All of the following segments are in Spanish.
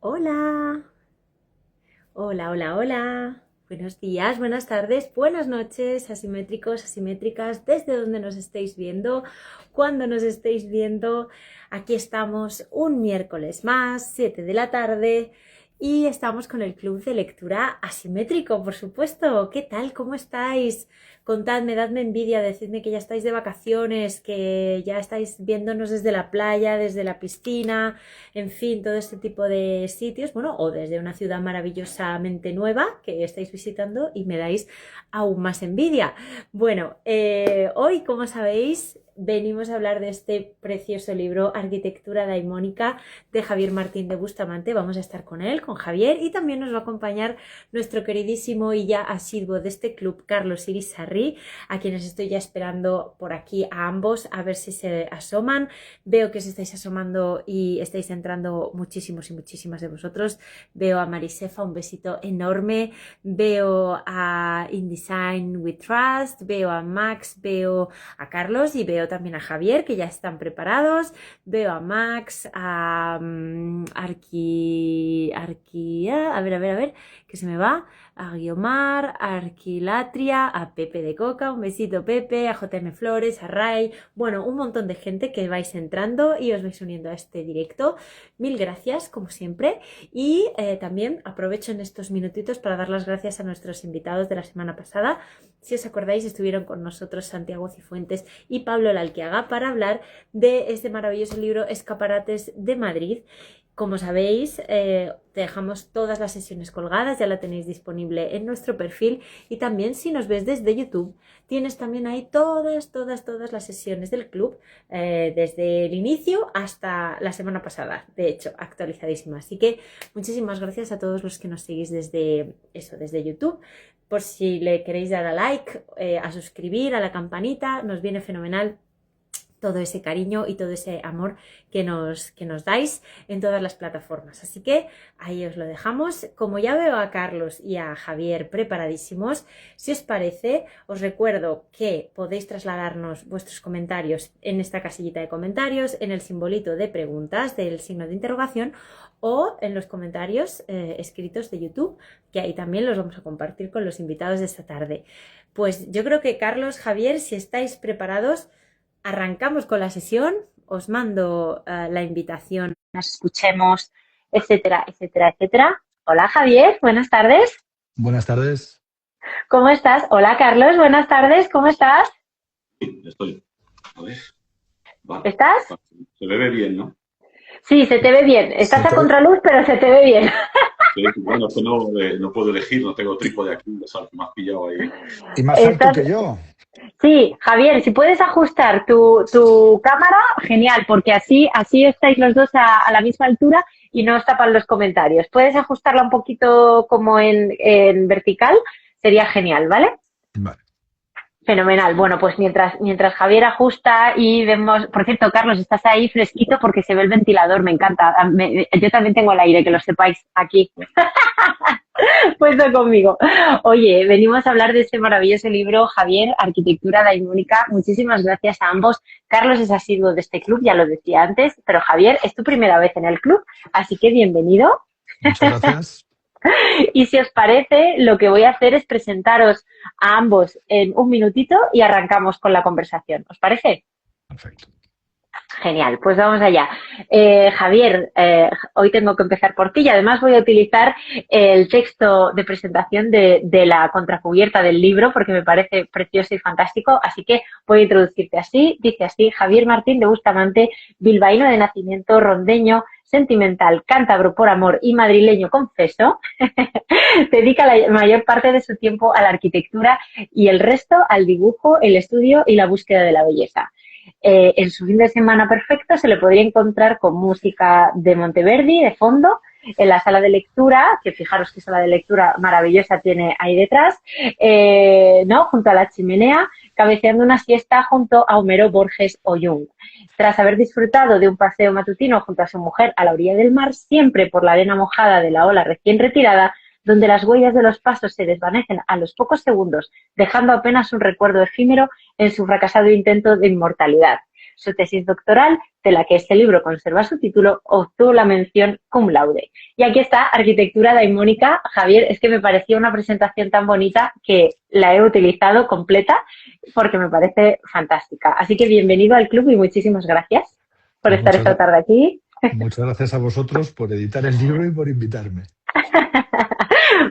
Hola, hola, hola, hola. Buenos días, buenas tardes, buenas noches, asimétricos, asimétricas, desde donde nos estéis viendo, cuando nos estéis viendo. Aquí estamos un miércoles más, 7 de la tarde, y estamos con el club de lectura asimétrico, por supuesto. ¿Qué tal? ¿Cómo estáis? Contadme, dadme envidia, decidme que ya estáis de vacaciones, que ya estáis viéndonos desde la playa, desde la piscina, en fin, todo este tipo de sitios, bueno, o desde una ciudad maravillosamente nueva que estáis visitando y me dais aún más envidia. Bueno, hoy, como sabéis, venimos a hablar de este precioso libro, Arquitectura Daimónica, de Javier Martín de Bustamante. Vamos a estar con él, con Javier, y también nos va a acompañar nuestro queridísimo y ya asiduo de este club, Carlos Irisarri, a quienes estoy ya esperando por aquí a ambos, a ver si se asoman. Veo que os estáis asomando y estáis entrando muchísimos y muchísimas de vosotros. Veo a Marisefa, un besito enorme. Veo a InDesign with Trust, veo a Max, veo a Carlos y veo también a Javier, que ya están preparados. Veo a Max, a a ver, que se me va, a Guiomar, a Arquilatria, a Pepe de Coca, un besito Pepe, a JM Flores, a Ray, bueno, un montón de gente que vais entrando y os vais uniendo a este directo. Mil gracias, como siempre. Y también aprovecho en estos minutitos para dar las gracias a nuestros invitados de la semana pasada. Si os acordáis, estuvieron con nosotros Santiago Cifuentes y Pablo Lalquiaga para hablar de este maravilloso libro Escaparates de Madrid. Como sabéis, dejamos todas las sesiones colgadas, ya la tenéis disponible en nuestro perfil, y también si nos ves desde YouTube, tienes también ahí todas las sesiones del club, desde el inicio hasta la semana pasada, de hecho, actualizadísimas. Así que muchísimas gracias a todos los que nos seguís desde YouTube. Por si le queréis dar a like, a suscribir, a la campanita, nos viene fenomenal todo ese cariño y todo ese amor que nos dais en todas las plataformas. Así que ahí os lo dejamos. Como ya veo a Carlos y a Javier preparadísimos, si os parece, os recuerdo que podéis trasladarnos vuestros comentarios en esta casillita de comentarios, en el simbolito de preguntas del signo de interrogación, o en los comentarios escritos de YouTube, que ahí también los vamos a compartir con los invitados de esta tarde. Pues yo creo que Carlos, Javier, si estáis preparados, arrancamos con la sesión, os mando la invitación, nos escuchemos, etcétera, etcétera, etcétera. Hola Javier, buenas tardes. Buenas tardes. ¿Cómo estás? Hola Carlos, buenas tardes, ¿cómo estás? Sí, estoy. A ver. Vale. ¿Estás? Se me ve bien, ¿no? Sí, se te ve bien. Estás a contraluz, pero se te ve bien. Sí, bueno, es que no puedo elegir, no tengo trípode aquí, ¿sabes? Me has pillado ahí. Y más alto que yo. Sí, Javier, si puedes ajustar tu cámara, genial, porque así estáis los dos a la misma altura y no os tapan los comentarios. Puedes ajustarla un poquito como en vertical, sería genial, ¿vale? Vale. Fenomenal. Bueno, pues mientras Javier ajusta y vemos, por cierto, Carlos, estás ahí fresquito porque se ve el ventilador, me encanta. Yo también tengo el aire, que lo sepáis, aquí. Puesto conmigo. Oye, venimos a hablar de este maravilloso libro, Javier, Arquitectura Daimónica. Muchísimas gracias a ambos. Carlos es asiduo de este club, ya lo decía antes, pero Javier, es tu primera vez en el club, así que bienvenido. Muchas gracias. Y si os parece, lo que voy a hacer es presentaros a ambos en un minutito y arrancamos con la conversación. ¿Os parece? Perfecto. Genial, pues vamos allá. Javier, hoy tengo que empezar por ti y además voy a utilizar el texto de presentación de la contracubierta del libro porque me parece precioso y fantástico, así que voy a introducirte así. Dice así: Javier Martín de Bustamante, bilbaíno de nacimiento, rondeño, sentimental, cántabro por amor y madrileño confeso, dedica la mayor parte de su tiempo a la arquitectura y el resto al dibujo, el estudio y la búsqueda de la belleza. En su fin de semana perfecto se le podría encontrar con música de Monteverdi de fondo, en la sala de lectura, que fijaros qué sala de lectura maravillosa tiene ahí detrás, ¿no? Junto a la chimenea, cabeceando una siesta junto a Homero, Borges o Jung. Tras haber disfrutado de un paseo matutino junto a su mujer a la orilla del mar, siempre por la arena mojada de la ola recién retirada, donde las huellas de los pasos se desvanecen a los pocos segundos, dejando apenas un recuerdo efímero en su fracasado intento de inmortalidad. su tesis doctoral, de la que este libro conserva su título, obtuvo la mención cum laude. Y aquí está, Arquitectura Daimónica. Javier, es que me parecía una presentación tan bonita que la he utilizado completa porque me parece fantástica. Así que bienvenido al club y muchísimas gracias por Pues estar esta tarde aquí. muchas gracias a vosotros por editar el libro y por invitarme.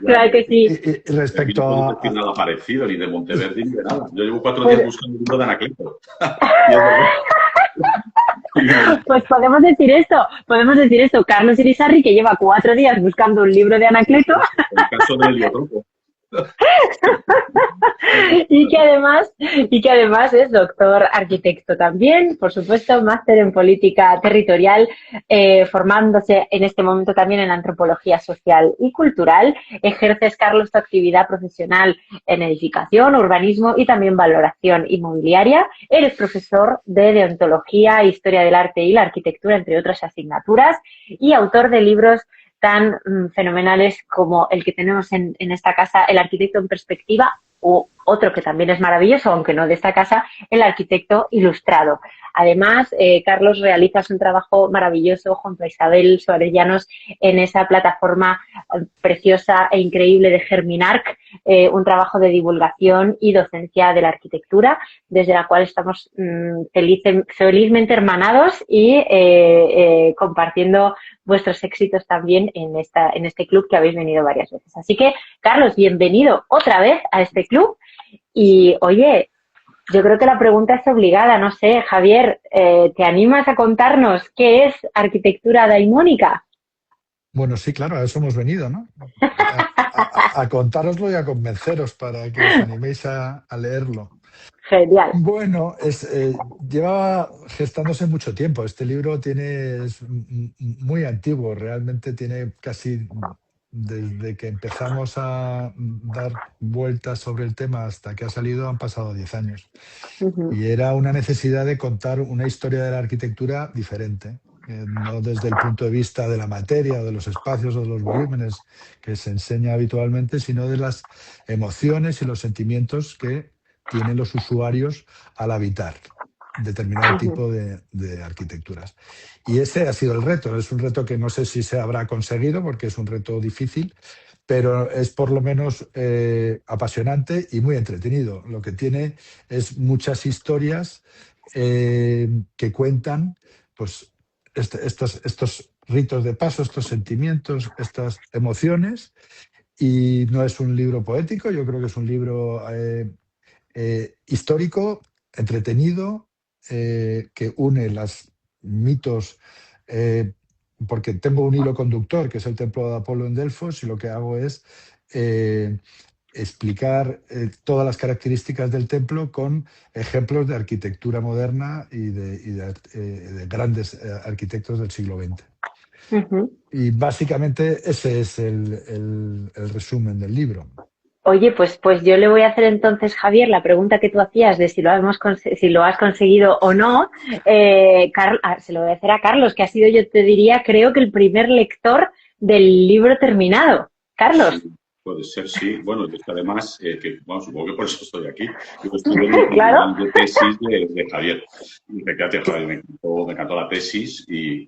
Claro que sí. Y respecto no puedo a... decir nada parecido, ni de Monteverdi, ni de nada. Yo llevo 4 Pues- días buscando un libro de Anacleto. Y es verdad. Pues podemos decir esto. Carlos Irisarri, que lleva 4 días buscando un libro de Anacleto El caso del heliotropo. y que además es doctor arquitecto también, por supuesto, máster en política territorial, formándose en este momento también en antropología social y cultural. Ejerces, Carlos, tu actividad profesional en edificación, urbanismo y también valoración inmobiliaria. Eres profesor de deontología, historia del arte y la arquitectura, entre otras asignaturas, y autor de libros tan fenomenales como el que tenemos en esta casa, El arquitecto en perspectiva, o otro que también es maravilloso, aunque no de esta casa, El arquitecto ilustrado. Además, Carlos, realizas un trabajo maravilloso junto a Isabel Suárez Llanos en esa plataforma preciosa e increíble de Germinarc, un trabajo de divulgación y docencia de la arquitectura, desde la cual estamos felizmente hermanados y compartiendo vuestros éxitos también en este club que habéis venido varias veces. Así que, Carlos, bienvenido otra vez a este club. Y, oye, yo creo que la pregunta es obligada. No sé, Javier, ¿te animas a contarnos qué es arquitectura daimónica? Bueno, sí, claro, a eso hemos venido, ¿no? A contároslo y a convenceros para que os animéis a leerlo. Genial. Bueno, lleva gestándose mucho tiempo. Este libro es muy antiguo, realmente tiene casi desde que empezamos a dar vueltas sobre el tema hasta que ha salido han pasado 10 años. Y era una necesidad de contar una historia de la arquitectura diferente, no desde el punto de vista de la materia o de los espacios o de los volúmenes que se enseña habitualmente, sino de las emociones y los sentimientos que tienen los usuarios al habitar determinado tipo de arquitecturas. Y ese ha sido el reto. Es un reto que no sé si se habrá conseguido porque es un reto difícil, pero es por lo menos apasionante y muy entretenido. Lo que tiene es muchas historias que cuentan pues, estos ritos de paso, estos sentimientos, estas emociones. Y no es un libro poético, yo creo que es un libro histórico, entretenido, que une los mitos, porque tengo un hilo conductor, que es el templo de Apolo en Delfos, y lo que hago es explicar todas las características del templo con ejemplos de arquitectura moderna y de grandes arquitectos del siglo XX. Y básicamente ese es el resumen del libro. Oye, pues yo le voy a hacer entonces, Javier, la pregunta que tú hacías de si lo has conseguido o no. Se lo voy a hacer a Carlos, que ha sido, yo te diría, creo que el primer lector del libro terminado. Carlos. Sí, puede ser, sí. Bueno, es que además, supongo que por eso estoy aquí. Yo estuve en el Claro. tribunal de tesis de Javier. Y fíjate, Javier, me encantó la tesis y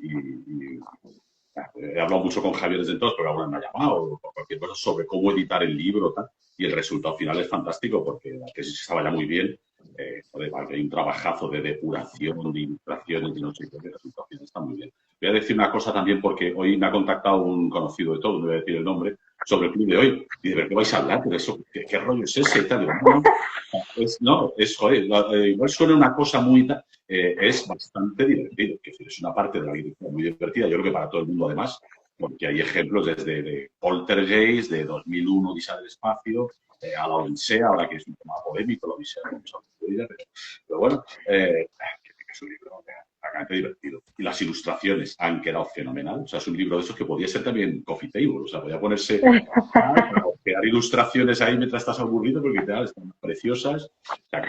he hablado mucho con Javier desde entonces, porque alguna me ha llamado o cualquier cosa sobre cómo editar el libro tal, y el resultado final es fantástico porque la tesis estaba ya muy bien. Hay un trabajazo de depuración, de ilustraciones, de no sé qué, el resultado final está muy bien. Voy a decir una cosa también porque hoy me ha contactado un conocido de todo, no voy a decir el nombre, sobre el club de hoy. Y de qué vais a hablar, pero eso, ¿qué rollo es ese? Y tal. Digo, igual suena una cosa muy... es bastante divertido. Es decir, es una parte de la arquitectura muy divertida, yo creo que para todo el mundo además, porque hay ejemplos desde de Poltergeist, de 2001, Odisea del Espacio, a la Odisea, ahora que es un tema polémico, la Odisea no hemos hablado de ella, pero bueno, es un libro bastante divertido. Y las ilustraciones han quedado fenomenal. O sea, es un libro de esos que podía ser también coffee table. O sea, podía ponerse a crear ilustraciones ahí mientras estás aburrido, porque están preciosas. O sea,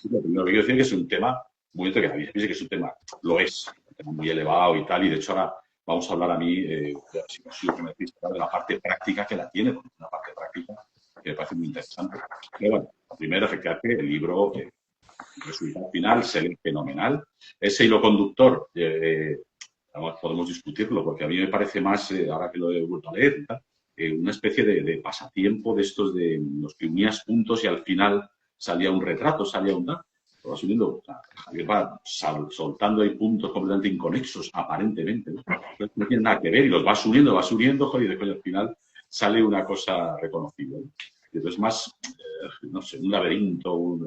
lo primero que quiero decir es que es un tema muy que nadie piense que es un tema, lo es, un tema muy elevado y tal. Y de hecho ahora vamos a hablar a mí, si lo que me decís, de la parte práctica que la tiene, porque es una parte práctica que me parece muy interesante. Pero bueno, primero, efectivamente, el libro El resultado final se ve fenomenal. Ese hilo conductor, podemos discutirlo, porque a mí me parece más, ahora que lo he vuelto a leer, una especie de pasatiempo de estos de los que unías puntos y al final salía un retrato, salía un... Lo vas uniendo, Javier va soltando ahí puntos completamente inconexos, aparentemente, ¿no? No tienen nada que ver y los vas uniendo, joder, y después al final sale una cosa reconocible, ¿no? Y entonces más, no sé, un laberinto,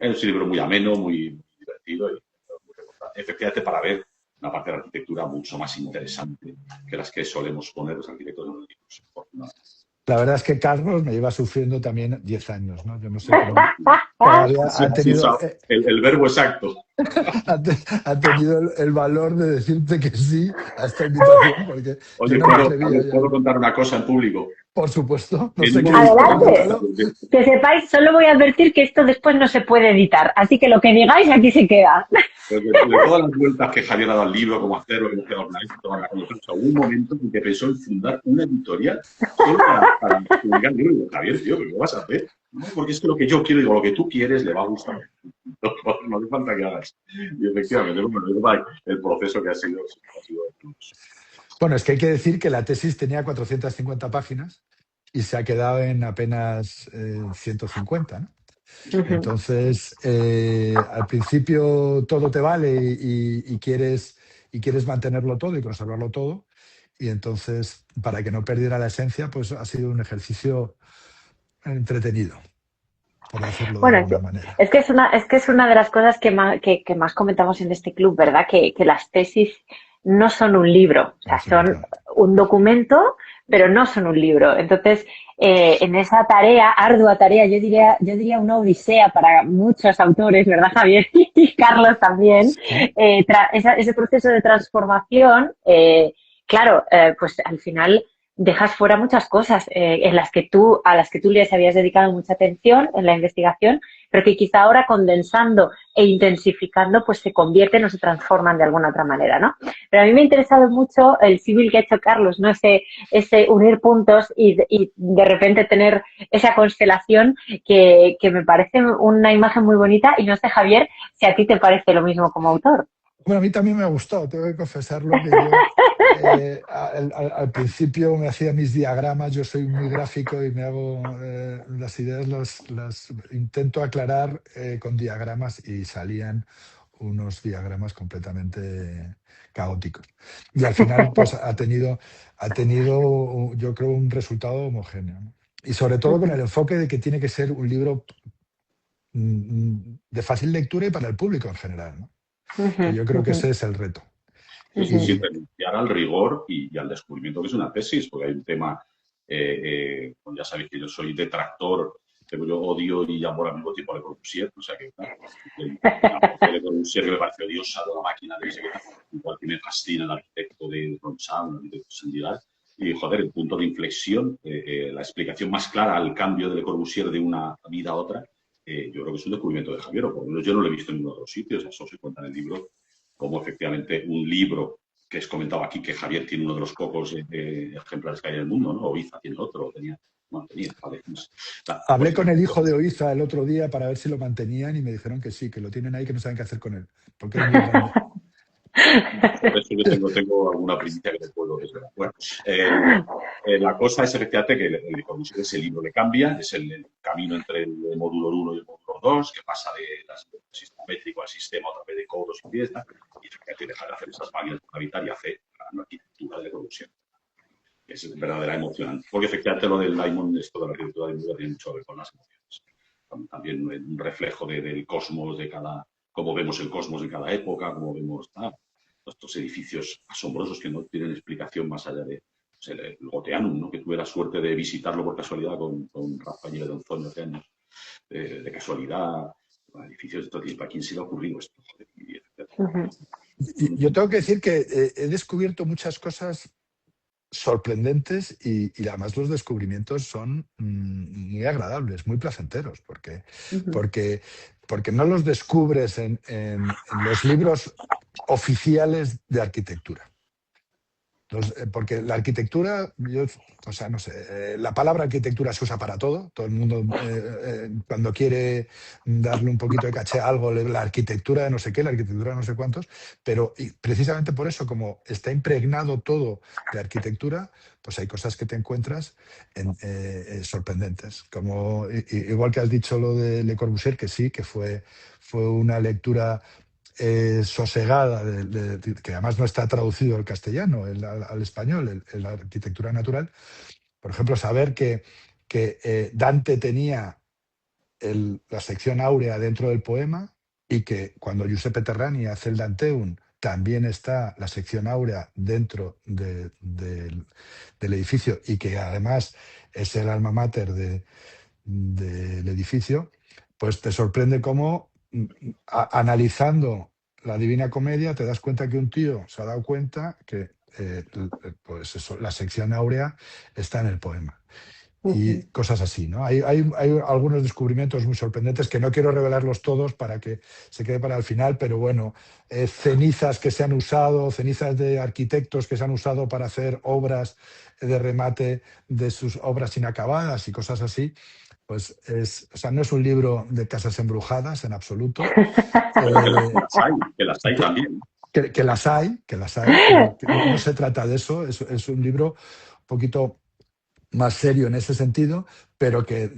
es un libro muy ameno, muy divertido y muy reconfortante. Efectivamente para ver una parte de la arquitectura mucho más interesante que las que solemos poner los arquitectos en los libros. No. La verdad es que Carlos me lleva sufriendo también 10 años, ¿no? Yo no sé cómo todavía ha tenido, el verbo exacto. ha tenido el valor de decirte que sí a esta invitación, porque oye, yo no me ¿puedo contar una cosa en público? Por supuesto. No sé Adelante. Que sepáis, solo voy a advertir que esto después no se puede editar, así que lo que digáis aquí se queda. Pues de todas las vueltas que Javier ha dado al libro, cómo hacerlo, cómo hacerlo, hubo un momento en que pensó en fundar una editorial solo para publicar el libro. Javier, tío, ¿qué vas a hacer? No, porque es que lo que yo quiero, digo, lo que tú quieres le va a gustar. No hace falta que hagas. Y efectivamente, bueno, el proceso que ha sido. Bueno, es que hay que decir que la tesis tenía 450 páginas y se ha quedado en apenas 150, ¿no? Entonces, al principio todo te vale y quieres mantenerlo todo y conservarlo todo. Y entonces, para que no perdiera la esencia, pues ha sido un ejercicio entretenido, por decirlo de alguna manera. Es que es una de las cosas que más comentamos en este club, ¿verdad? Que las tesis no son un libro, o sea, son un documento, pero no son un libro. Entonces, en esa tarea, ardua tarea, yo diría una odisea para muchos autores, ¿verdad, Javier? Y Carlos también. Ese proceso de transformación, claro, pues al final dejas fuera muchas cosas a las que tú les habías dedicado mucha atención en la investigación, pero que quizá ahora condensando e intensificando pues se convierten o se transforman de alguna otra manera, ¿no? Pero a mí me ha interesado mucho el símil que ha hecho Carlos, ¿no? Ese unir puntos y de repente tener esa constelación que me parece una imagen muy bonita y no sé, Javier, si a ti te parece lo mismo como autor. Bueno, a mí también me ha gustado, tengo que confesarlo que yo al principio me hacía mis diagramas, yo soy muy gráfico y me hago las ideas, las intento aclarar con diagramas y salían unos diagramas completamente caóticos. Y al final pues ha tenido yo creo un resultado homogéneo, ¿no? Y sobre todo con el enfoque de que tiene que ser un libro de fácil lectura y para el público en general, ¿no? Yo creo que ese es el reto. Sin renunciar al rigor y al descubrimiento que es una tesis, porque hay un tema, ya sabéis que yo soy detractor, pero yo odio y amor al mismo tiempo a Le Corbusier, o sea que Le Corbusier que me parece odiosa de la máquina de igual que me fascina el arquitecto de Ronsard, el arquitecto de Saint-Hilaire, y joder, el punto de inflexión, la explicación más clara al cambio de Le Corbusier de una vida a otra, yo creo que es un descubrimiento de Javier, o por lo menos yo no lo he visto en ningún otro sitio, eso se cuenta en el libro, como efectivamente un libro que es comentado aquí, que Javier tiene uno de los pocos ejemplares que hay en el mundo, ¿no? Oiza tiene otro, tenía, vale. Hablé con el hijo de Oiza el otro día para ver si lo mantenían y me dijeron que sí, que lo tienen ahí, que no saben qué hacer con él, porque es muy grande. Por eso yo tengo alguna primicia que te puedo desvelar. Bueno, la cosa es efectivamente que ese libro le cambia, es el camino entre el módulo 1 y el módulo 2, que pasa del sistema métrico al sistema otra vez de codos y fiesta, y efectivamente deja de hacer esas máquinas para habitar y hace una arquitectura de producción. Es verdadera emocionante, porque efectivamente lo del Diamond, esto de la arquitectura de Muda tiene mucho que ver con las emociones. También un reflejo del cosmos de cada, cómo vemos el cosmos de cada época, cómo vemos estos edificios asombrosos que no tienen explicación más allá de el Goteanum, ¿no? Que tuve la suerte de visitarlo por casualidad con Rafael de Donzón hace años, de casualidad, edificios de todo tipo. ¿A quién se le ha ocurrido esto? Yo tengo que decir que he descubierto muchas cosas sorprendentes y además los descubrimientos son muy agradables, muy placenteros, porque no los descubres en los libros oficiales de arquitectura. Porque la arquitectura, o sea, no sé, la palabra arquitectura se usa para todo el mundo cuando quiere darle un poquito de caché a algo, la arquitectura de no sé qué, la arquitectura de no sé cuántos, pero precisamente por eso, como está impregnado todo de arquitectura, pues hay cosas que te encuentras sorprendentes, como igual que has dicho lo de Le Corbusier, que sí, que fue una lectura sosegada, que además no está traducido al castellano, al español, la arquitectura natural. Por ejemplo, saber que Dante tenía la sección áurea dentro del poema y que cuando Giuseppe Terrani hace el Danteum también está la sección áurea dentro del edificio y que además es el alma mater del edificio, pues te sorprende cómo analizando la Divina Comedia te das cuenta que un tío se ha dado cuenta que pues eso, la sección áurea está en el poema. Y cosas así, ¿no? Hay algunos descubrimientos muy sorprendentes que no quiero revelarlos todos para que se quede para el final, pero bueno, cenizas que se han usado, cenizas de arquitectos que se han usado para hacer obras de remate de sus obras inacabadas y cosas así. Pues o sea, no es un libro de casas embrujadas en absoluto. Que las hay también. Que las hay, pero no se trata de eso. Es un libro un poquito más serio en ese sentido, pero que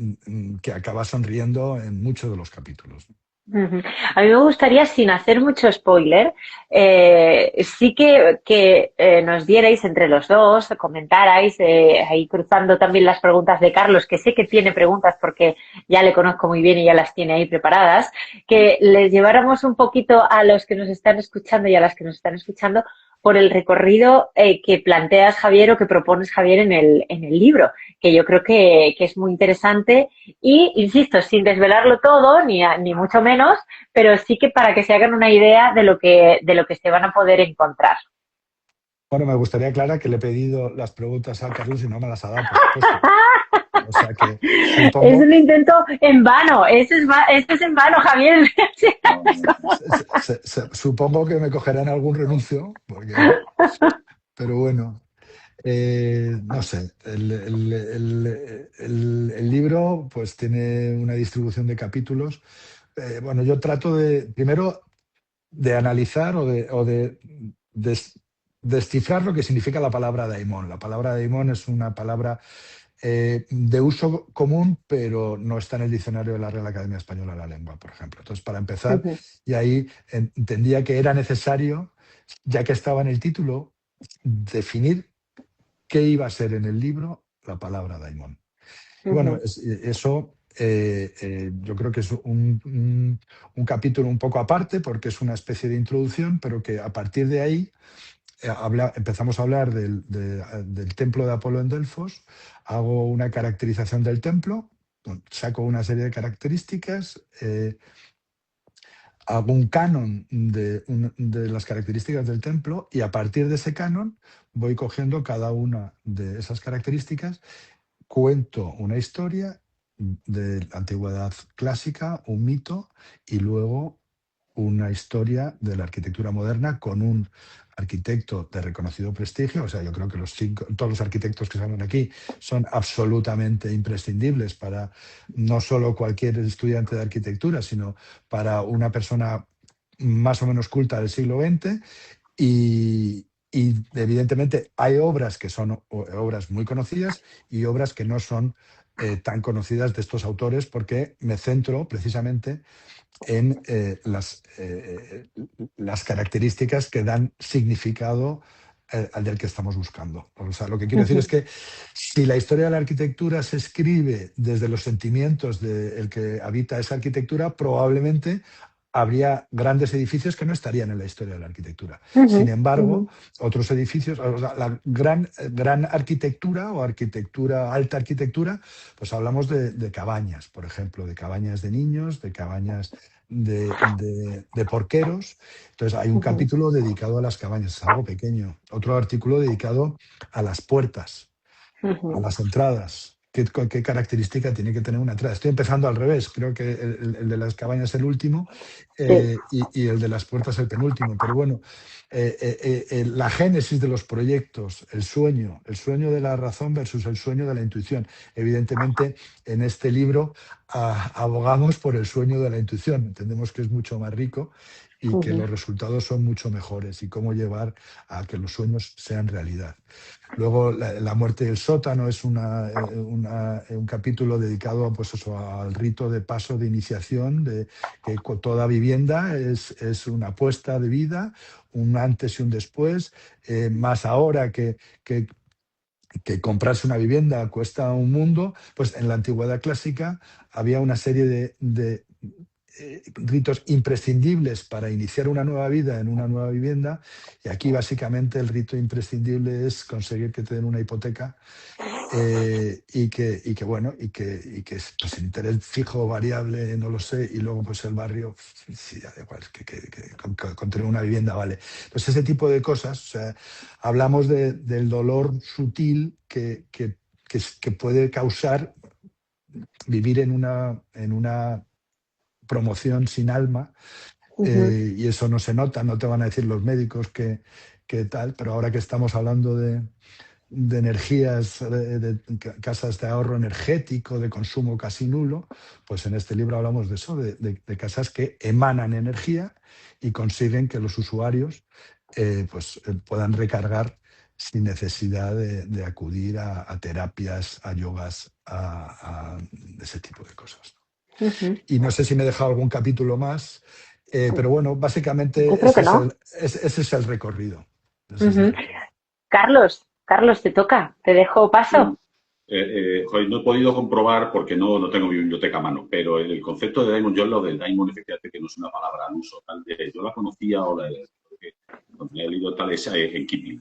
acaba sonriendo en muchos de los capítulos. A mí me gustaría, sin hacer mucho spoiler, sí que nos dierais entre los dos, comentarais, ahí cruzando también las preguntas de Carlos, que sé que tiene preguntas porque ya le conozco muy bien y ya las tiene ahí preparadas, que les lleváramos un poquito a los que nos están escuchando y a las que nos están escuchando por el recorrido que planteas, Javier, o que propones, Javier, en el libro, que yo creo que es muy interesante y, insisto, sin desvelarlo todo, ni mucho menos, pero sí que para que se hagan una idea de lo que se van a poder encontrar. Bueno, me gustaría aclarar que le he pedido las preguntas a Carlos y no me las ha dado, por supuesto. O sea que supongo... Es un intento en vano, esto es en vano, Javier. Supongo que me cogerán algún renuncio, pero bueno, no sé, el libro pues tiene una distribución de capítulos. Bueno, yo trato primero de analizar o de descifrar lo que significa la palabra daimón. La palabra daimón es una palabra de uso común, pero no está en el diccionario de la Real Academia Española de la Lengua, por ejemplo. Entonces, para empezar, y ahí entendía que era necesario, ya que estaba en el título, definir qué iba a ser en el libro la palabra daimón. Y bueno, eso yo creo que es un capítulo un poco aparte, porque es una especie de introducción, pero que a partir de ahí empezamos a hablar del templo de Apolo en Delfos, hago una caracterización del templo, saco una serie de características, hago un canon de las características del templo y a partir de ese canon voy cogiendo cada una de esas características, cuento una historia de la antigüedad clásica, un mito y luego una historia de la arquitectura moderna con un arquitecto de reconocido prestigio. O sea, yo creo que todos los arquitectos que salen aquí son absolutamente imprescindibles para no solo cualquier estudiante de arquitectura, sino para una persona más o menos culta del siglo XX. Y evidentemente hay obras que son obras muy conocidas y obras que no son tan conocidas de estos autores, porque me centro precisamente en las características que dan significado al del que estamos buscando. O sea, lo que quiero decir es que si la historia de la arquitectura se escribe desde los sentimientos del que habita esa arquitectura, probablemente habría grandes edificios que no estarían en la historia de la arquitectura. Sin embargo, otros edificios, o sea, la gran arquitectura o alta arquitectura, pues hablamos de cabañas, por ejemplo, de cabañas de niños, de cabañas de porqueros. Entonces hay un capítulo dedicado a las cabañas, es algo pequeño. Otro artículo dedicado a las puertas, a las entradas, qué característica tiene que tener una entrada. Estoy empezando al revés, creo que el de las cabañas es el último y el de las puertas el penúltimo, pero bueno, la génesis de los proyectos, el sueño de la razón versus el sueño de la intuición. Evidentemente, en este libro abogamos por el sueño de la intuición, entendemos que es mucho más rico y que los resultados son mucho mejores y cómo llevar a que los sueños sean realidad. Luego, la muerte del sótano es un capítulo dedicado pues eso, al rito de paso de iniciación, de que toda vivienda es una apuesta de vida, un antes y un después, más ahora que comprarse una vivienda cuesta un mundo, pues en la antigüedad clásica había una serie de ritos imprescindibles para iniciar una nueva vida en una nueva vivienda, y aquí básicamente el rito imprescindible es conseguir que te den una hipoteca y que pues, el interés fijo o variable, no lo sé, y luego pues el barrio, sí, da igual, con tener una vivienda vale. Pues ese tipo de cosas, o sea, hablamos del dolor sutil que puede causar vivir en una promoción sin alma, y eso no se nota, no te van a decir los médicos que tal, pero ahora que estamos hablando de energías, de casas de ahorro energético, de consumo casi nulo, pues en este libro hablamos de eso, de casas que emanan energía y consiguen que los usuarios puedan recargar sin necesidad de acudir a terapias, a yogas, a ese tipo de cosas. Y no sé si me he dejado algún capítulo más, pero bueno, básicamente ese es el recorrido. Carlos, te toca, te dejo paso. Joder, no he podido comprobar porque no tengo mi biblioteca a mano, pero el concepto de daimon, yo lo del daimon, efectivamente, que no es una palabra al uso. Yo la conocía o donde he leído tal es en Kipling.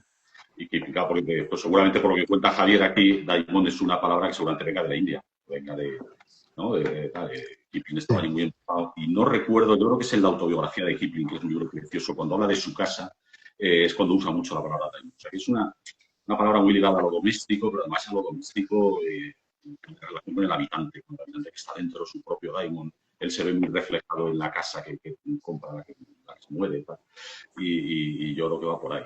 Y Kipling, claro, porque pues, seguramente por lo que cuenta Javier aquí, daimon es una palabra que seguramente venga de la India, venga de Kipling estaba ahí muy enfocado. Y no recuerdo, yo creo que es en la autobiografía de Kipling, que es un libro precioso, cuando habla de su casa, es cuando usa mucho la palabra daimon. O sea, que es una palabra muy ligada a lo doméstico, pero además a lo doméstico en relación con el habitante que está dentro de su propio daimon. Él se ve muy reflejado en la casa que compra, la que se mueve. Y yo creo que va por ahí.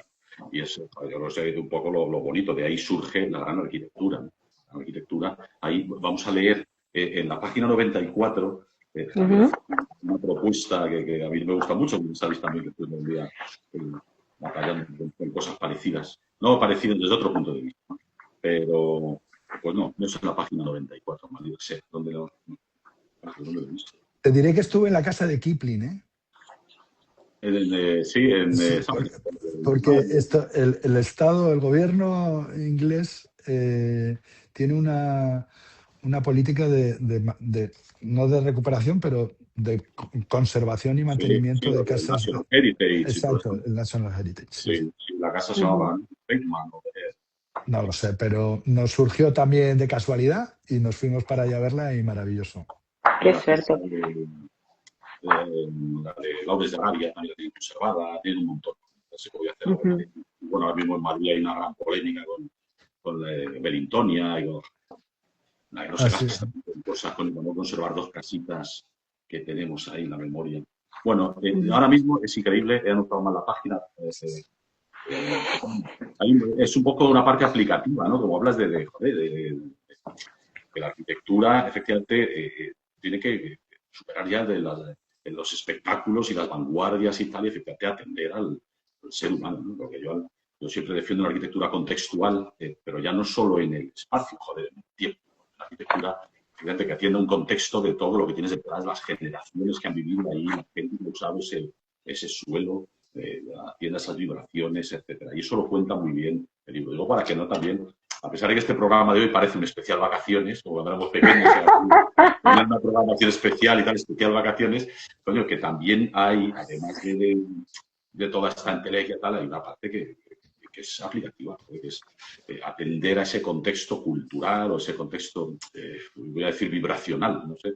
Y eso, yo lo sé un poco lo bonito. De ahí surge la gran arquitectura. La arquitectura, ahí vamos a leer en la página 94, una propuesta que a mí me gusta mucho, como sabéis también que estoy un día batallando con cosas parecidas. No parecidas desde otro punto de vista, ¿no? Pero, pues no es en la página 94, maldito sea. ¿Dónde lo he visto? Te diré que estuve en la casa de Kipling, ¿eh? Sí, porque el Estado, el gobierno inglés tiene una política no de recuperación, pero de conservación y mantenimiento de casas. El National Heritage. Exacto, el National Heritage. Sí, la casa se llamaba Beckman. No lo sé, pero nos surgió también de casualidad y nos fuimos para allá a verla y maravilloso. Qué suerte. La de Laures de Arabia también la tiene conservada, tiene un montón. Se podía hacer. Bueno, ahora mismo en Madrid hay una gran polémica con Wellingtonia y no se gasta cosas con conservar dos casitas que tenemos ahí en la memoria. Bueno, ahora mismo es increíble, he anotado mal la página. Es un poco una parte aplicativa, ¿no? Como hablas de la arquitectura, efectivamente, tiene que superar ya los espectáculos y las vanguardias y tal, y efectivamente atender al ser humano, ¿no? Porque yo siempre defiendo una arquitectura contextual, pero ya no solo en el espacio, en el tiempo. La arquitectura, fíjate, que atienda un contexto de todo lo que tienes detrás, las generaciones que han vivido ahí, la gente que ha usado ese suelo, atienda esas vibraciones, etcétera. Y eso lo cuenta muy bien el libro. Digo, para que no también, a pesar de que este programa de hoy parece un especial vacaciones, como cuando éramos pequeños, una programación especial y tal, especial vacaciones, coño, que también hay, además de toda esta entelequia tal, hay una parte que es aplicativa, que es atender a ese contexto cultural o ese contexto, voy a decir, vibracional, no sé,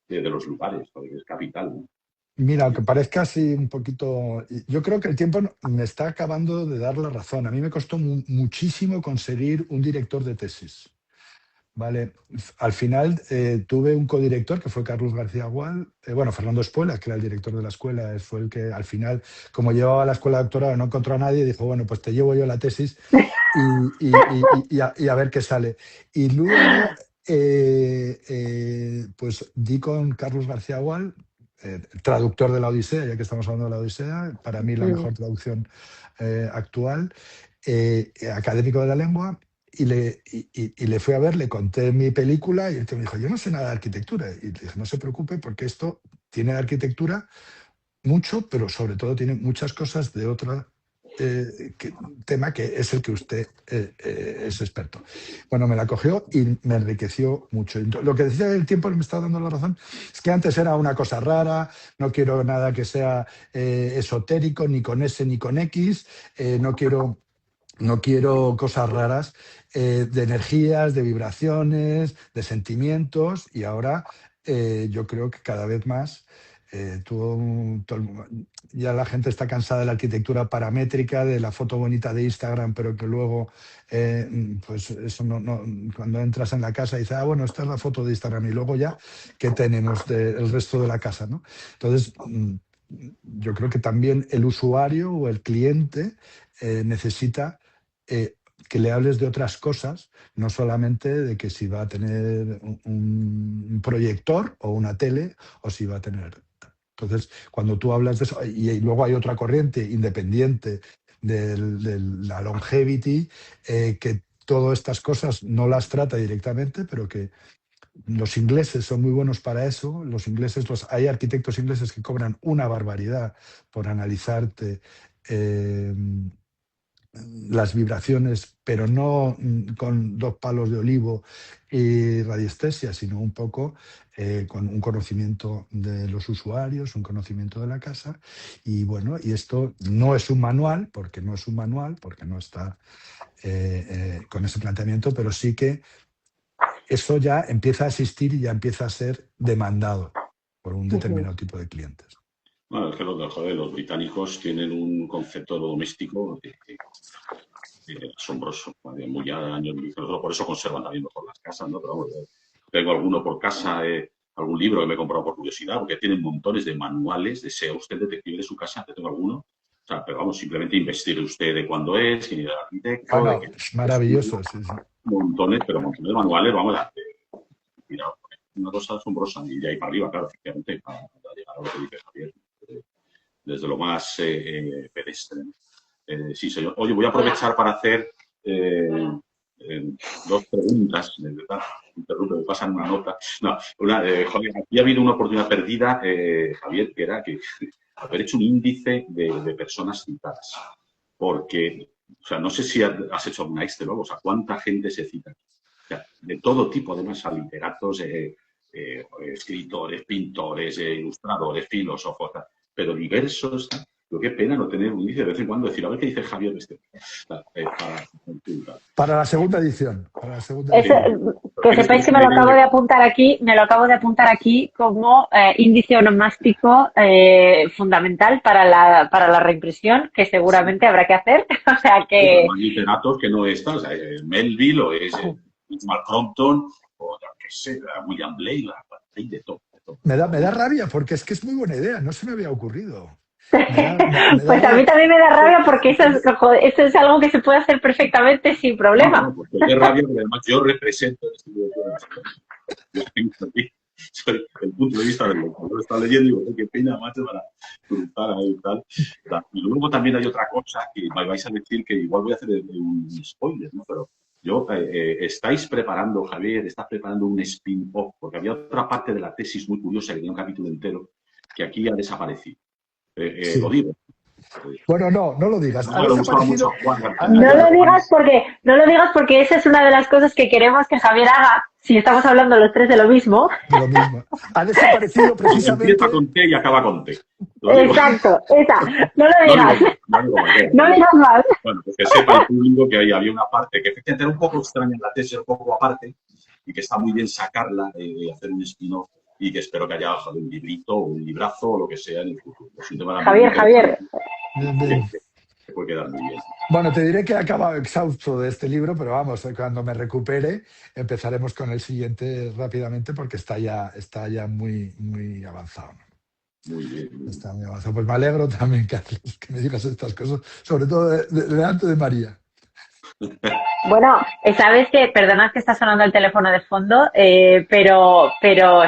de los lugares, porque es capital, ¿no? Mira, aunque parezca así un poquito... Yo creo que el tiempo me está acabando de dar la razón. A mí me costó muchísimo conseguir un director de tesis. Vale, al final tuve un codirector que fue Carlos García Gual, bueno, Fernando Espuelas, que era el director de la escuela, fue el que al final, como llevaba la escuela de doctorado, no encontró a nadie, dijo, bueno, pues te llevo yo la tesis y a ver qué sale. Y luego, pues di con Carlos García Gual, traductor de la Odisea, ya que estamos hablando de la Odisea, para mí la mejor traducción actual, académico de la lengua. Y le fui a ver, le conté mi película y él me dijo, yo no sé nada de arquitectura. Y le dije, no se preocupe porque esto tiene de arquitectura mucho, pero sobre todo tiene muchas cosas de otro tema que es el que usted es experto. Bueno, me la cogió y me enriqueció mucho. Lo que decía del tiempo, me está dando la razón, es que antes era una cosa rara, no quiero nada que sea esotérico, ni con S ni con X, no quiero cosas raras, de energías, de vibraciones, de sentimientos, y ahora yo creo que cada vez más ya la gente está cansada de la arquitectura paramétrica, de la foto bonita de Instagram, pero que luego, pues eso cuando entras en la casa dices, bueno, esta es la foto de Instagram, y luego ya, ¿qué tenemos del resto de la casa, ¿no? Entonces, yo creo que también el usuario o el cliente necesita que le hables de otras cosas, no solamente de que si va a tener un proyector o una tele o si va a tener... Entonces, cuando tú hablas de eso, y luego hay otra corriente independiente de la longevity, que todas estas cosas no las trata directamente, pero que los ingleses son muy buenos para eso. Los ingleses, hay arquitectos ingleses que cobran una barbaridad por analizarte las vibraciones, pero no con 2 palos de olivo y radiestesia, sino un poco con un conocimiento de los usuarios, un conocimiento de la casa. Y bueno, y esto no es un manual, porque no está con ese planteamiento, pero sí que eso ya empieza a existir y ya empieza a ser demandado por un determinado tipo de clientes. Bueno, es que los británicos tienen un concepto de lo doméstico asombroso, muy ya años, por eso conservan también mejor las casas, ¿no? Pero vamos, tengo alguno por casa, algún libro que me he comprado por curiosidad, porque tienen montones de manuales de sea usted detective de su casa, que tengo alguno. O sea, pero vamos, simplemente investigue usted de cuándo es, quién es el arquitecto. Bueno, es maravilloso, sí. Montones de manuales, vamos a mira, una cosa asombrosa, y de ahí para arriba, claro, efectivamente, para llegar a lo que dice Javier, desde lo más pedestre. Sí, señor. Oye, voy a aprovechar para hacer 2 preguntas. Interrumpe, me pasan una nota. No, joder, aquí ha habido una oportunidad perdida, Javier, que era que haber hecho un índice de personas citadas. Porque, o sea, no sé si has hecho alguna Excel, ¿no? O sea, ¿cuánta gente se cita? O sea, de todo tipo, además, a literatos, escritores, pintores, ilustradores, filósofos, pero diversos. Pero qué pena no tener un índice de vez en cuando, decir, a ver qué dice Javier de este. Para la segunda edición. Que sepáis que me lo acabo de apuntar aquí como índice onomástico fundamental para la reimpresión, que seguramente habrá que hacer. O sea que... Hay literatos que no están, o sea, Melville o es Mark Crompton o que sé, William Blake, hay de todo. Me da rabia porque es que es muy buena idea, no se me había ocurrido. Pues a mí también me da rabia porque eso es algo que se puede hacer perfectamente sin problema. No, porque me da rabia porque además yo represento este soy el punto de vista del lector. Lo está leyendo y digo, qué pena, macho, para cruzar ahí y tal. Y luego también hay otra cosa que me vais a decir que igual voy a hacer un spoiler, ¿no? Pero estáis preparando, Javier, estás preparando un spin-off, porque había otra parte de la tesis muy curiosa que tenía un capítulo entero que aquí ha desaparecido. Sí. Lo digo. Bueno, no lo digas. No lo digas porque esa es una de las cosas que queremos que Javier haga, si estamos hablando los 3 de lo mismo. Ha desaparecido precisamente... Empieza con T y acaba con T. Exacto, esa. No lo digas. No digas más. Bueno, pues que sepa el público que ahí había una parte que efectivamente era un poco extraña en la tesis, un poco aparte, y que está muy bien sacarla y hacer un spin-off. Y que espero que haya un librito o un librazo o lo que sea en el futuro. Javier. puede quedar muy bien. Bueno, te diré que he acabado exhausto de este libro, pero vamos, cuando me recupere empezaremos con el siguiente rápidamente porque está ya muy, muy avanzado. Muy bien. Está muy avanzado. Pues me alegro también, Carlos, que me digas estas cosas, sobre todo delante de María. Bueno, sabes que, perdonad que está sonando el teléfono de fondo, pero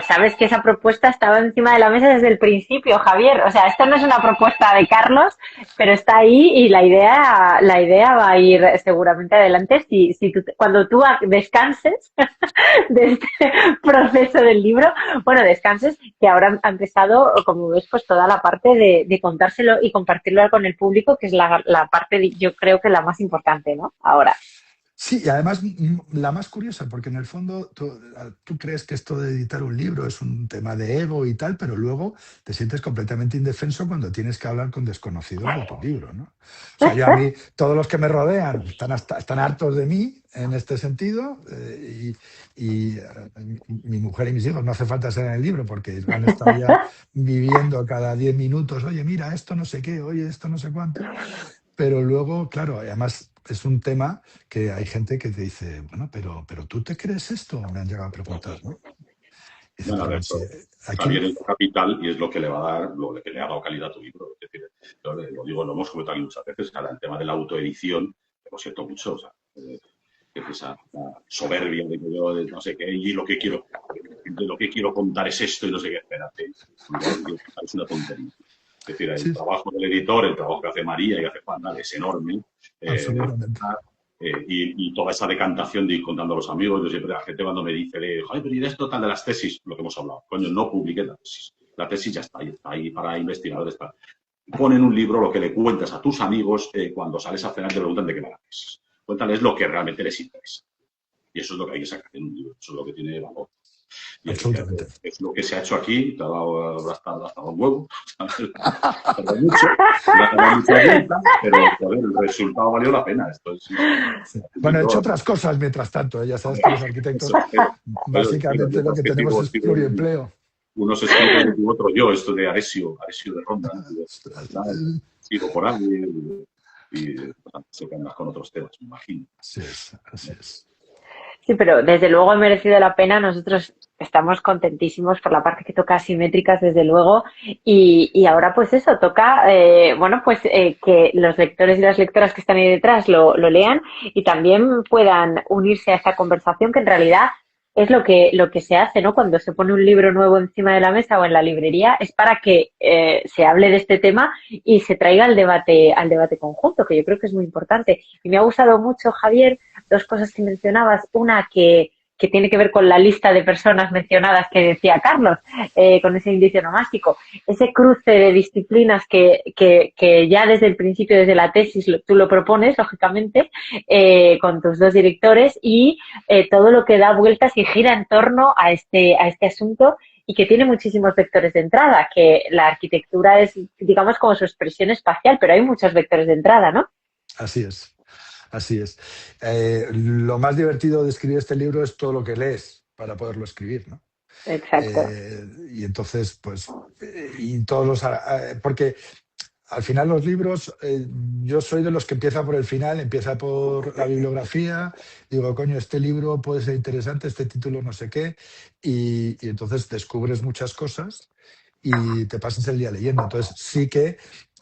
sabes que esa propuesta estaba encima de la mesa desde el principio, Javier. O sea, esto no es una propuesta de Carlos, pero está ahí y la idea va a ir seguramente adelante cuando tú descanses de este proceso del libro, bueno, descanses, que ahora ha empezado, como ves, pues toda la parte de contárselo y compartirlo con el público, que es la parte, yo creo que la más importante, ¿no? Ahora. Sí, y además la más curiosa, porque en el fondo tú crees que esto de editar un libro es un tema de ego y tal, pero luego te sientes completamente indefenso cuando tienes que hablar con desconocidos de tu libro, ¿no? O sea, yo a mí, todos los que me rodean están hartos de mí en este sentido, y mi mujer y mis hijos no hace falta ser en el libro porque han estado ya viviendo cada 10 minutos, oye, mira, esto no sé qué, oye, esto no sé cuánto. Pero luego, claro, además es un tema que hay gente que te dice, bueno, pero ¿tú te crees esto? Me han llegado a preguntar, ¿no? Dice, Bueno, pero si aquí... Javier es lo capital y es lo que le va a dar, lo que le ha dado calidad a tu libro. Es decir, yo lo digo, lo hemos comentado aquí muchas veces, que el tema de la autoedición, lo siento mucho, o sea, esa soberbia de que yo de no sé qué, y lo que quiero contar es esto y no sé qué, espérate, es una tontería. Es decir, el trabajo del editor, el trabajo que hace María y que hace Juan, es enorme. Absolutamente. Y toda esa decantación de ir contando a los amigos, yo siempre, la gente cuando me dice, joder, pero ¿y esto tal de las tesis? Lo que hemos hablado. Coño, no publiqué la tesis. La tesis ya está ahí para investigadores. Pon en un libro lo que le cuentas a tus amigos cuando sales a cenar y te preguntan de qué va la tesis. Cuéntales lo que realmente les interesa. Y eso es lo que hay que sacar en un libro. Eso es lo que tiene valor. Y absolutamente. Es lo que se ha hecho aquí, te ha dado un huevo, ha tardado mucho, pero joder, el resultado valió la pena. Sí. Bueno, he hecho otras cosas mientras tanto, ya sabes que los arquitectos básicamente lo que tenemos es pluriempleo. Unos escritos y otro yo, esto de Aresio de Ronda, sigo por alguien y se quedan con otros temas, me imagino. Así es. Sí, pero desde luego ha merecido la pena. Nosotros estamos contentísimos por la parte que toca asimétricas, desde luego. Y ahora, pues eso, toca, que los lectores y las lectoras que están ahí detrás lo lean y también puedan unirse a esta conversación, que en realidad es lo que se hace, ¿no? Cuando se pone un libro nuevo encima de la mesa o en la librería, es para que se hable de este tema y se traiga al debate conjunto, que yo creo que es muy importante. Y me ha gustado mucho, Javier, dos cosas que mencionabas. Una que tiene que ver con la lista de personas mencionadas que decía Carlos, con ese índice nomástico. Ese cruce de disciplinas que ya desde el principio, desde la tesis, tú lo propones, lógicamente, con tus dos directores, y todo lo que da vueltas y gira en torno a este asunto, y que tiene muchísimos vectores de entrada, que la arquitectura es, digamos, como su expresión espacial, pero hay muchos vectores de entrada, ¿no? Así es. Lo más divertido de escribir este libro es todo lo que lees para poderlo escribir, ¿no? Exacto. Y entonces, pues, porque al final los libros, yo soy de los que empieza por el final, empieza por la bibliografía, digo, coño, este libro puede ser interesante, este título no sé qué, y entonces descubres muchas cosas y te pasas el día leyendo. Entonces sí que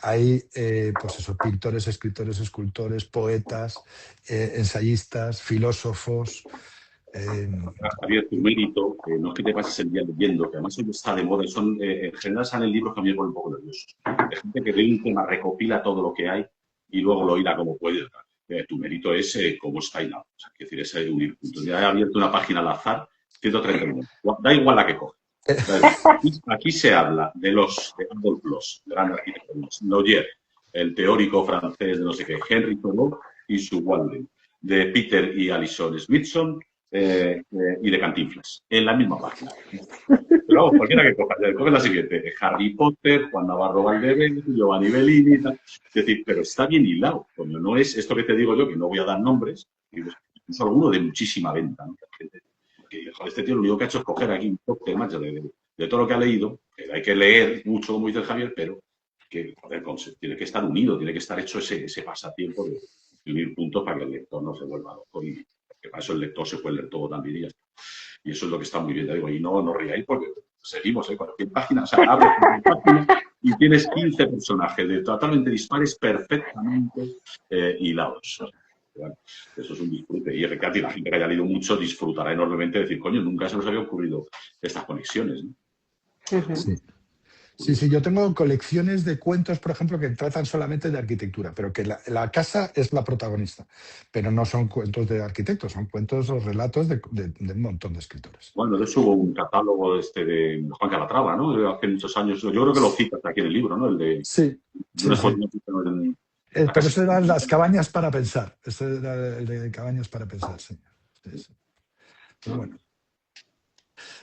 hay, pues eso, pintores, escritores, escultores, poetas, ensayistas, filósofos. Javier, tu mérito, no es que te pases el día leyendo, que además hoy está de moda, en general salen libros que a mí me ponen un poco nerviosos. Hay gente que de un tema recopila todo lo que hay y luego lo irá como puede. Tu mérito es cómo está hilado. O sea, es decir, es unir puntos. Ya he abierto una página al azar, 130 minutos. Da igual la que coge. Aquí se habla de Adolf Loos, gran arquitecto, Noyer, el teórico francés de no sé qué, Henry Thoreau y su Walden, de Peter y Alison Smithson y de Cantinflas, en la misma página. Pero vamos, cualquiera que coge la siguiente, Harry Potter, Juan Navarro Valdevez, Giovanni Bellini, tal. Es decir, pero está bien hilado, cuando no es esto que te digo yo, que no voy a dar nombres, incluso alguno de muchísima venta, ¿no? Que, joder, este tío lo único que ha hecho es coger aquí un toque de todo lo que ha leído, que hay que leer mucho, como dice el Javier, pero que joder, tiene que estar unido, tiene que estar hecho ese pasatiempo de unir puntos para que el lector no se vuelva loco y que para eso el lector se puede leer todo también y ya está. Y eso es lo que está muy bien, te digo, y no ríais porque seguimos, cualquier página, o sea, abres cualquier página y tienes 15 personajes totalmente dispares, perfectamente hilados. Bueno, eso es un disfrute. Y Recati, la gente que haya leído mucho disfrutará enormemente de decir, coño, nunca se nos había ocurrido estas conexiones, ¿no? Sí, yo tengo colecciones de cuentos, por ejemplo, que tratan solamente de arquitectura, pero que la casa es la protagonista. Pero no son cuentos de arquitectos, son cuentos o relatos de un montón de escritores. Bueno, de eso hubo un catálogo de Juan Calatrava, ¿no? Hace muchos años. Yo creo que lo citas aquí en el libro, ¿no? El de... Sí. Pero eso eran las cabañas para pensar. Eso era el de cabañas para pensar, sí. Pero bueno.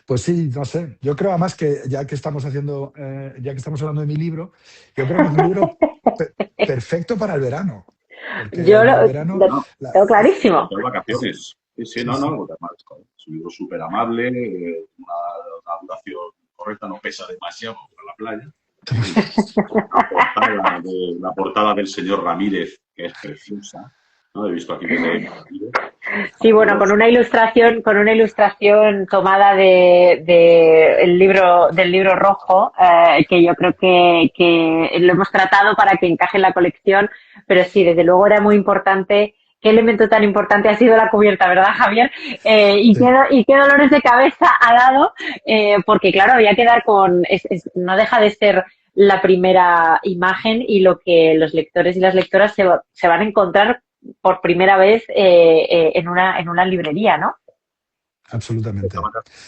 Pues sí, no sé. Yo creo además que ya que estamos hablando de mi libro, yo creo que es un libro perfecto para el verano. Yo lo tengo clarísimo. Las vacaciones. Sí, no, además, es un libro súper amable, una duración correcta, no pesa demasiado para la playa. La portada del señor Ramírez, que es preciosa. ¿No? He visto aquí que sí, bueno, con una ilustración tomada del libro rojo, que yo creo que lo hemos tratado para que encaje en la colección, pero sí, desde luego era muy importante. Qué elemento tan importante ha sido la cubierta, ¿verdad, Javier? Y qué dolores de cabeza ha dado, porque claro, había que dar no deja de ser la primera imagen y lo que los lectores y las lectoras se van a encontrar por primera vez en una librería, ¿no? Absolutamente.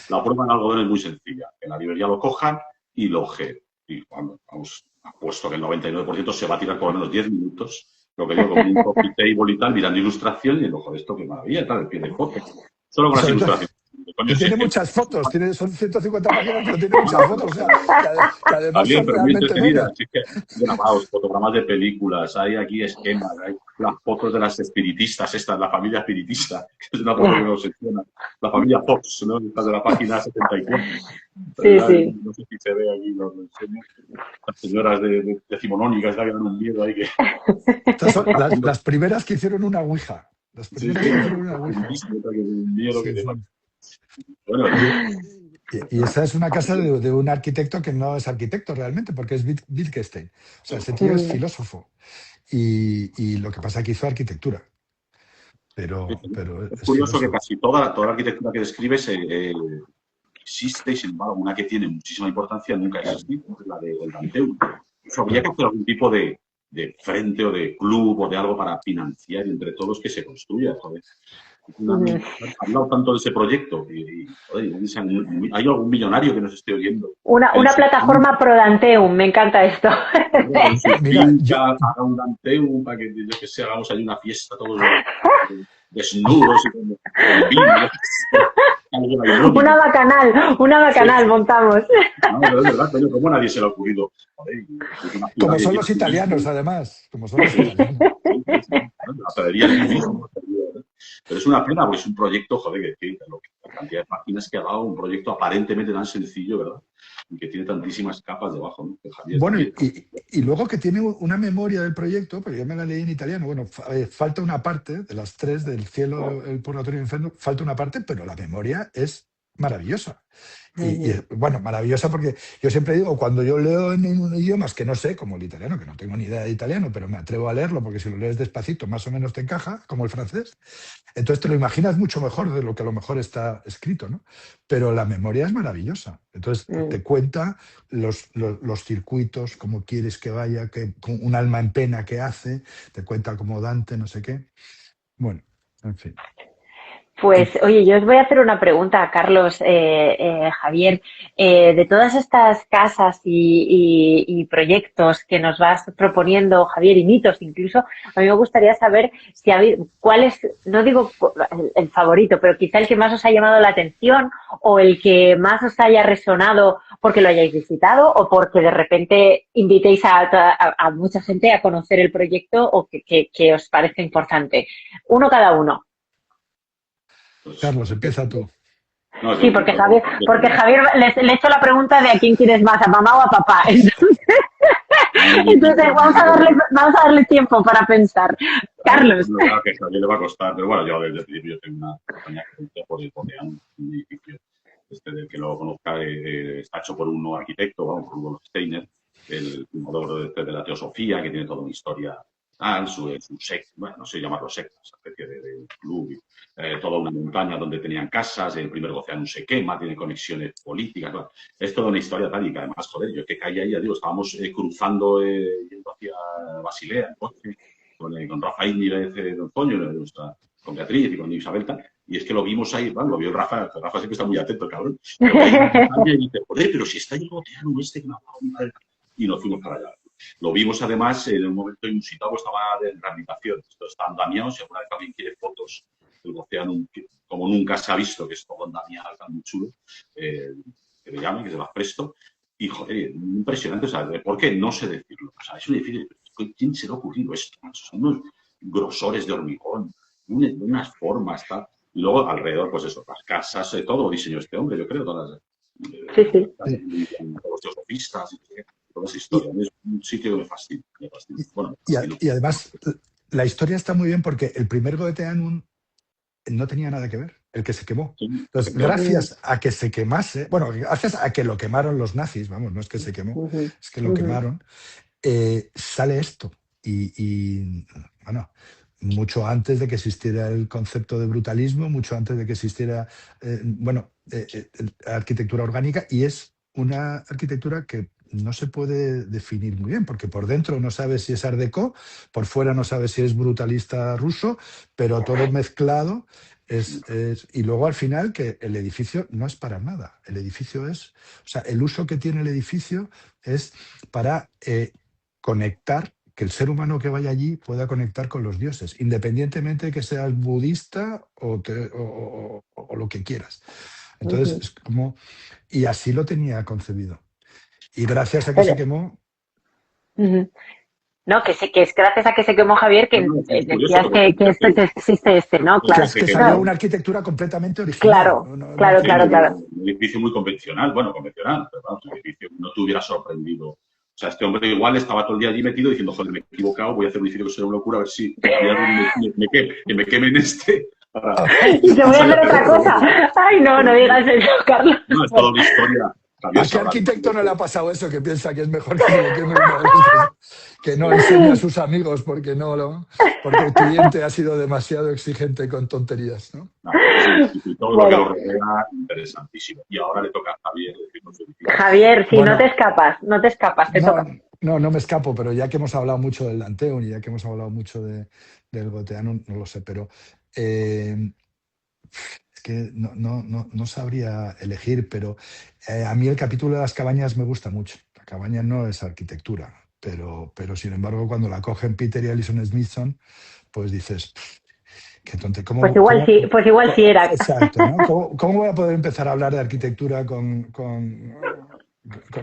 La prueba en algodón es muy sencilla. En la librería lo cojan y lo ojeen. Y vamos, apuesto que el 99% se va a tirar por lo menos 10 minutos, lo que digo, con un coffee table y tal, mirando ilustración y el ojo de esto, qué maravilla, tal, el pie de foto. Solo con las ilustraciones. Tiene muchas fotos, son 150 páginas, pero tiene muchas fotos. O sea, que además también, son pero muy realmente entretenidas. bellas. Así que grabados, fotogramas de películas, hay aquí esquemas, hay las fotos de las espiritistas, la familia espiritista, que es una foto que me obsesiona. La familia Fox, ¿no? Esta de la página 74. Sí. No sé si se ve aquí, lo enseño. Las señoras decimonónicas que dan un miedo ahí que... Estas son las primeras que hicieron una ouija. Las primeras que hicieron una ouija. Un miedo que te... Bueno, y esa es una casa de un arquitecto que no es arquitecto realmente, porque es Wittgenstein. O sea, ese tío es filósofo. Y lo que pasa es que hizo arquitectura. Pero es curioso que casi toda la arquitectura que describes existe, y sin embargo, una que tiene muchísima importancia nunca ha existido, la del Danteum. Habría que hacer algún tipo de frente o de club o de algo para financiar entre todos que se construya, joder. Han hablado tanto de ese proyecto y joder, hay algún millonario que nos esté oyendo. Una plataforma pro Danteum, me encanta esto. Mira, haga un Danteum para que, yo que sé, hagamos ahí una fiesta todos desnudos y con vino. Una bacanal montamos. No, pero es verdad, coño, ¿cómo a nadie se le ha ocurrido? Joder, como son los italianos, además. Como son los italianos. La pedería es mismo. Pero es una pena porque es un proyecto, joder, que la cantidad de páginas que ha dado, un proyecto aparentemente tan sencillo, ¿verdad? Y que tiene tantísimas capas debajo, ¿no? Bueno, y luego que tiene una memoria del proyecto, pero yo me la leí en italiano, bueno, falta una parte de las 3 del cielo, el purgatorio y el infierno, falta una parte, pero la memoria es maravillosa. Y bueno, maravillosa porque yo siempre digo, cuando yo leo en un idioma que no sé, como el italiano, que no tengo ni idea de italiano, pero me atrevo a leerlo porque si lo lees despacito más o menos te encaja, como el francés, entonces te lo imaginas mucho mejor de lo que a lo mejor está escrito, ¿no? Pero la memoria es maravillosa. Entonces te cuenta los circuitos, cómo quieres que vaya, con un alma en pena que hace, te cuenta como Dante, no sé qué. Bueno, en fin. Pues, oye, yo os voy a hacer una pregunta, Carlos, Javier. De todas estas casas y proyectos que nos vas proponiendo, Javier, y mitos incluso, a mí me gustaría saber cuál es, no digo el favorito, pero quizá el que más os ha llamado la atención o el que más os haya resonado porque lo hayáis visitado o porque de repente invitéis a mucha gente a conocer el proyecto o que os parece importante. Uno cada uno. Carlos, empieza tú. No, sí, porque Javier le he hecho la pregunta de a quién quieres más, a mamá o a papá. Entonces, Entonces, vamos a darle tiempo para pensar. Carlos. No, claro que a Javier le va a costar, pero bueno, yo desde el principio tengo una compañía que vende por el Boteán, un edificio del que lo conozca, está hecho por un arquitecto, vamos, por Rudolf Steiner, el fundador de la teosofía, que tiene toda una historia tal, su secta, bueno, no sé llamarlo secta, esa especie de club, toda una montaña donde tenían casas, el primer océano se quema, tiene conexiones políticas, bueno, es toda una historia tal y que además, joder, yo que caí ahí, ya digo, estábamos cruzando, yendo hacia Basilea, en coche, con Rafael Nílez de Antonio, con Beatriz y con Isabel, tal, y es que lo vimos ahí, bueno, lo vio Rafa siempre está muy atento, cabrón, pero y dice, joder, pero si está el océano este que me ha dado mi madre, y nos fuimos para allá. Lo vimos además en un momento inusitado, estaba en rehabilitación. Esto está andamiado, si alguna vez alguien quiere fotos del océano como nunca se ha visto, que es todo andamiado, está muy chulo, que me llame, que se las presto. Y, joder, impresionante, o sea, ¿por qué? No sé decirlo. O sea, es un edificio, ¿quién se le ha ocurrido esto? Son unos grosores de hormigón, unas formas, tal. Y luego alrededor, pues eso, las casas, todo lo diseñó este hombre, yo creo, todas Sí, sí. los teosofistas, toda esa historia. Es un sitio que me fascina. Bueno, y además, la historia está muy bien porque el primer Goetheanum no tenía nada que ver, el que se quemó. Entonces, gracias a que se quemase, bueno, gracias a que lo quemaron los nazis, vamos, no es que se quemó, es que lo quemaron, sale esto. Y bueno, mucho antes de que existiera el concepto de brutalismo, mucho antes de que existiera, arquitectura orgánica, y es una arquitectura que no se puede definir muy bien, porque por dentro no sabes si es Art Deco, por fuera no sabes si es brutalista ruso, pero todo mezclado y luego al final que el edificio no es para nada. El edificio es, o sea, el uso que tiene el edificio es para conectar, que el ser humano que vaya allí pueda conectar con los dioses, independientemente de que seas budista o lo que quieras. Entonces, es como... Y así lo tenía concebido. Y gracias a que se quemó... No, que es gracias a que se quemó Javier que decías que existe ¿no? Claro. Que salió una arquitectura completamente original. Claro. Un edificio muy convencional, pero vamos, un edificio no te hubiera sorprendido. O sea, este hombre igual estaba todo el día allí metido diciendo, joder, me he equivocado, voy a hacer un edificio que sea una locura, a ver si me quemen este. Y te voy a hacer otra cosa. Ay, no digas eso, Carlos. No, es toda una historia. ¿A qué arquitecto no le ha pasado eso? Que piensa que es mejor que lo queme uno de estos, que no enseñe a sus amigos porque el cliente ha sido demasiado exigente con tonterías, ¿no? Y todo lo que lo rodea, interesantísimo. Y ahora le toca a Javier. Javier, si no te escapas, te toca. No me escapo, pero ya que hemos hablado mucho del Danteum y ya que hemos hablado mucho del Goetheanum, no lo sé, pero... que no sabría elegir, pero a mí el capítulo de las cabañas me gusta mucho. La cabaña no es arquitectura, pero sin embargo cuando la cogen Peter y Alison Smithson, pues dices, qué tonto. Pues igual sí era. Exacto, ¿no? ¿Cómo voy a poder empezar a hablar de arquitectura con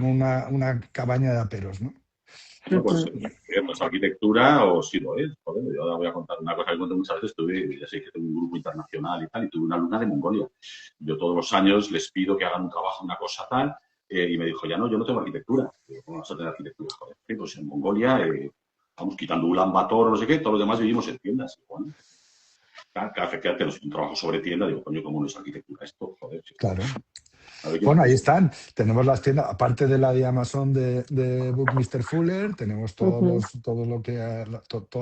una cabaña de aperos, ¿no? No, pues arquitectura o sí lo es. Joder, yo ahora voy a contar una cosa que cuento muchas veces. Ya sé que tengo un grupo internacional y tal, y tuve una alumna de Mongolia. Yo todos los años les pido que hagan un trabajo, una cosa tal, y me dijo, yo no tengo arquitectura. Digo, ¿cómo vas a tener arquitectura? Joder, pues en Mongolia, estamos quitando Ulan Bator, no sé qué, todos los demás vivimos en tiendas. Bueno, cada vez que hacemos un trabajo sobre tienda, digo, coño, ¿cómo no es arquitectura esto? Joder. Claro. Bueno, ahí están. Tenemos las tiendas, aparte de la de Amazon de Buckminster Fuller, tenemos toda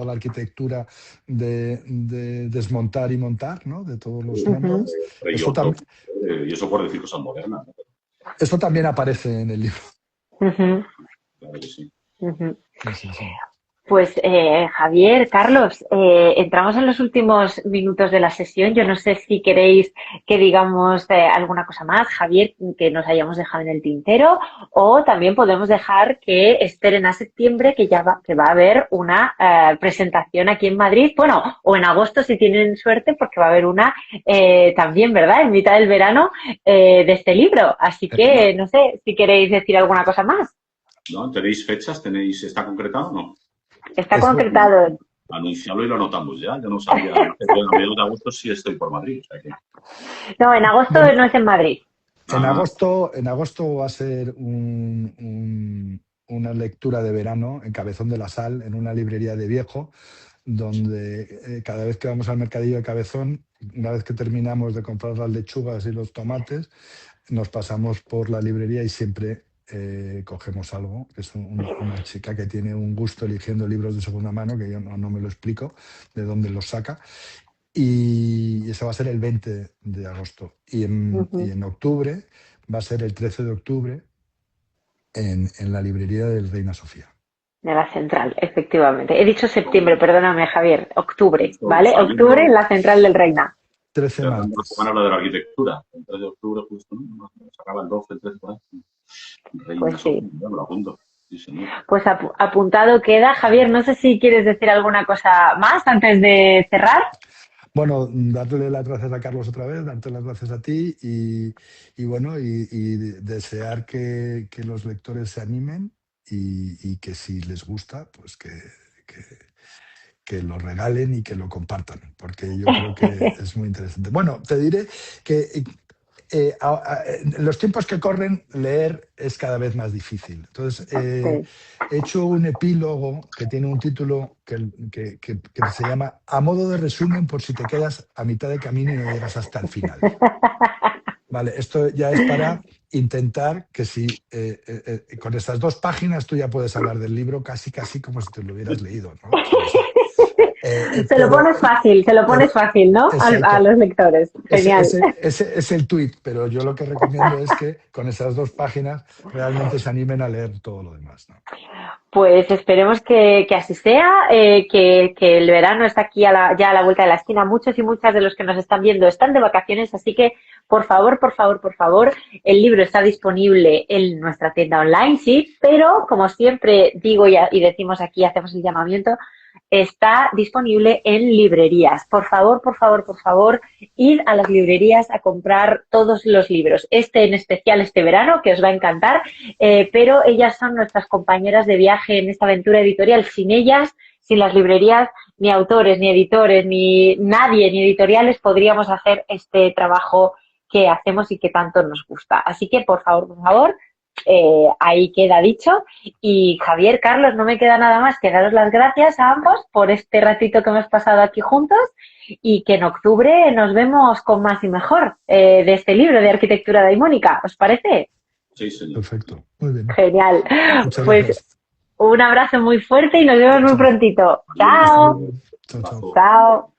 la arquitectura de desmontar y montar, ¿no? De todos los nombres. Y eso por decir cosas modernas, ¿no? Eso también aparece en el libro. Claro que sí. Sí. Pues Javier, Carlos, entramos en los últimos minutos de la sesión. Yo no sé si queréis que digamos alguna cosa más, Javier, que nos hayamos dejado en el tintero, o también podemos dejar que esperen a septiembre, que va a haber una presentación aquí en Madrid, bueno, o en agosto si tienen suerte, porque va a haber una también, ¿verdad?, en mitad del verano de este libro. Así que no sé si queréis decir alguna cosa más. ¿No? ¿Tenéis fechas? ¿Está concretado o no? Está concretado. Anunciarlo y lo anotamos ya. Yo no sabía. A mediados de agosto sí estoy por Madrid. O sea que... No, en agosto no es en Madrid. En agosto va a ser un una lectura de verano en Cabezón de la Sal, en una librería de Viejo, donde cada vez que vamos al mercadillo de Cabezón, una vez que terminamos de comprar las lechugas y los tomates, nos pasamos por la librería y siempre cogemos algo. Es una chica que tiene un gusto eligiendo libros de segunda mano, que yo no me lo explico de dónde los saca. Y eso va a ser el 20 de agosto. Y en octubre va a ser el 13 de octubre en la librería del Reina Sofía. De la Central, efectivamente. He dicho septiembre, perdóname, Javier. Octubre, ¿vale? Octubre en la Central del Reina. 13 martes. Van a hablar de la arquitectura. El 3 de octubre, justo, ¿no? Se acaba el 12, el 13, por ahí. Reina Pues sí. Sofía, me lo apunto. Sí, señor. Pues apuntado queda. Javier, no sé si quieres decir alguna cosa más antes de cerrar. Bueno, darle las gracias a Carlos otra vez, darte las gracias a ti y bueno, y desear que los lectores se animen y que si les gusta, pues que lo regalen y que lo compartan, porque yo creo que es muy interesante. Bueno, te diré que en los tiempos que corren, leer es cada vez más difícil. Entonces, he hecho un epílogo que tiene un título que se llama A modo de resumen por si te quedas a mitad de camino y no llegas hasta el final. Vale, esto ya es para intentar que si con estas 2 páginas tú ya puedes hablar del libro casi como si te lo hubieras leído, ¿no? Se lo pones fácil, ¿no? A los lectores. Genial. Ese es el tuit, pero yo lo que recomiendo es que con esas 2 páginas realmente se animen a leer todo lo demás, ¿no? Pues esperemos que así sea, que el verano está aquí ya a la vuelta de la esquina. Muchos y muchas de los que nos están viendo están de vacaciones, así que por favor, el libro está disponible en nuestra tienda online, sí, pero como siempre digo y decimos aquí, hacemos el llamamiento, está disponible en librerías. Por favor, id a las librerías a comprar todos los libros. En especial este verano, que os va a encantar, pero ellas son nuestras compañeras de viaje en esta aventura editorial. Sin ellas, sin las librerías, ni autores, ni editores, ni nadie, ni editoriales podríamos hacer este trabajo que hacemos y que tanto nos gusta. Así que, por favor, ahí queda dicho. Y Javier, Carlos, no me queda nada más que daros las gracias a ambos por este ratito que hemos pasado aquí juntos y que en octubre nos vemos con más y mejor de este libro de arquitectura daimónica. ¿Os parece? Sí, señor. Perfecto, muy bien. Genial. Muchas pues gracias. Un abrazo muy fuerte y nos vemos muy prontito. Chao. Chao. Chao.